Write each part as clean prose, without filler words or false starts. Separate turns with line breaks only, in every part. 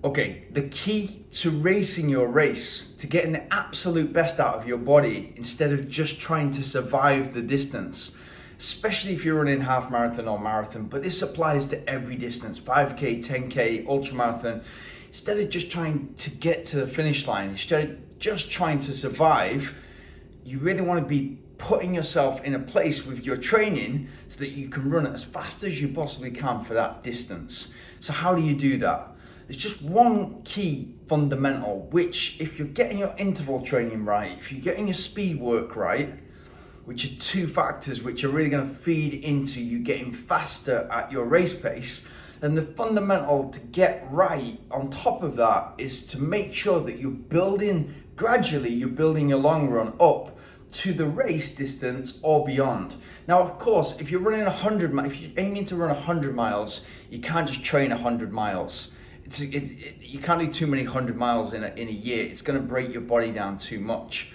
Okay, the key to racing your race, to getting the absolute best out of your body instead of just trying to survive the distance, especially if you're running half marathon or marathon, but this applies to every distance, 5K, 10K, ultramarathon. Instead of just trying to get to the finish line, instead of just trying to survive, you really want to be putting yourself in a place with your training so that you can run as fast as you possibly can for that distance. So how do you do that? There's just one key fundamental, which if you're getting your interval training right, if you're getting your speed work right, which are two factors which are really going to feed into you getting faster at your race pace, then the fundamental to get right on top of that is to make sure that you're building your long run up to the race distance or beyond. Now, of course, if you're running if you're aiming to run 100 miles, you can't just train 100 miles. You can't do too many 100 miles in a year. It's going to break your body down too much.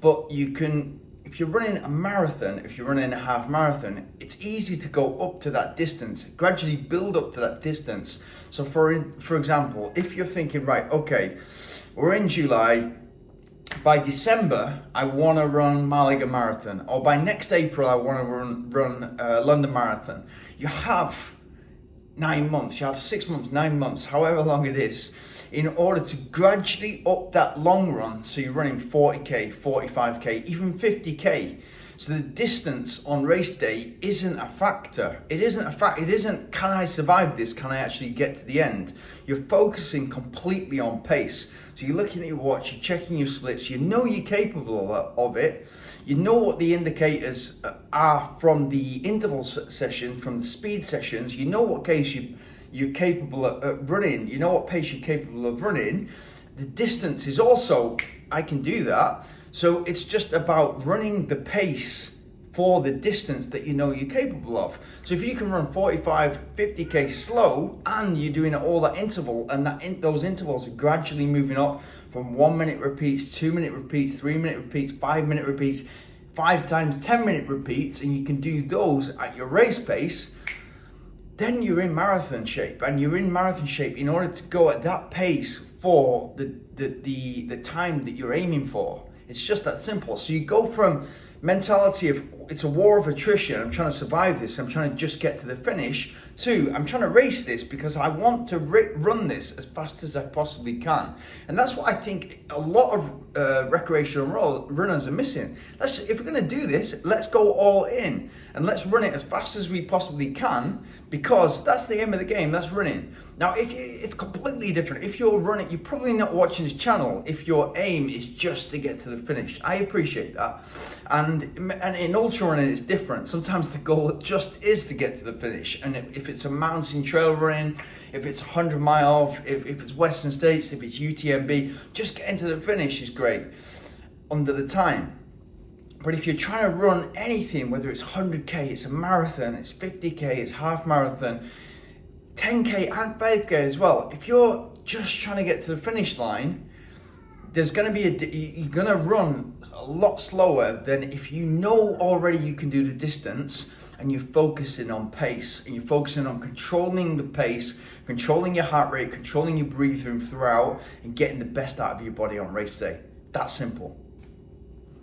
But you can, if you're running a marathon, if you're running a half marathon, it's easy to go up to that distance, gradually build up to that distance. So for example, if you're thinking, right, okay, we're in July, by December, I want to run Malaga Marathon, or by next April, I want to run London Marathon. You have 9 months, you have 6 months, 9 months, however long it is, in order to gradually up that long run. So you're running 40K, 45K, even 50K. So the distance on race day isn't a factor. It isn't, can I survive this? Can I actually get to the end? You're focusing completely on pace. So you're looking at your watch, you're checking your splits, you know you're capable of it. You know what the indicators are from the interval session, from the speed sessions. You know what pace you're capable of running. You know what pace you're capable of running. The distance is also, I can do that. So it's just about running the pace for the distance that you know you're capable of. So if you can run 45, 50K slow and you're doing all that interval, and those intervals are gradually moving up from 1 minute repeats, 2 minute repeats, 3 minute repeats, 5 minute repeats, 5 times 10 minute repeats, and you can do those at your race pace, then you're in marathon shape. And you're in marathon shape in order to go at that pace for the time that you're aiming for. It's just that simple. So you go from mentality of it's a war of attrition, I'm trying to survive this, I'm trying to just get to the finish, to I'm trying to race this because I want to run this as fast as I possibly can. And that's what I think a lot of recreational runners are missing. If we're going to do this, let's go all in and let's run it as fast as we possibly can, because that's the aim of the game, that's running. Now, it's completely different. If you're running, you're probably not watching this channel if your aim is just to get to the finish. I appreciate that. And in ultra running, it's different. Sometimes the goal just is to get to the finish. And if it's a mountain trail running, if it's 100 mile, if it's Western States, if it's UTMB, just getting to the finish is great under the time. But if you're trying to run anything, whether it's 100K, it's a marathon, it's 50K, it's half marathon, 10K and 5K as well, if you're just trying to get to the finish line, there's going to be you're going to run a lot slower than if you know already you can do the distance and you're focusing on pace, and you're focusing on controlling the pace, controlling your heart rate, controlling your breathing throughout, and getting the best out of your body on race day. That's simple.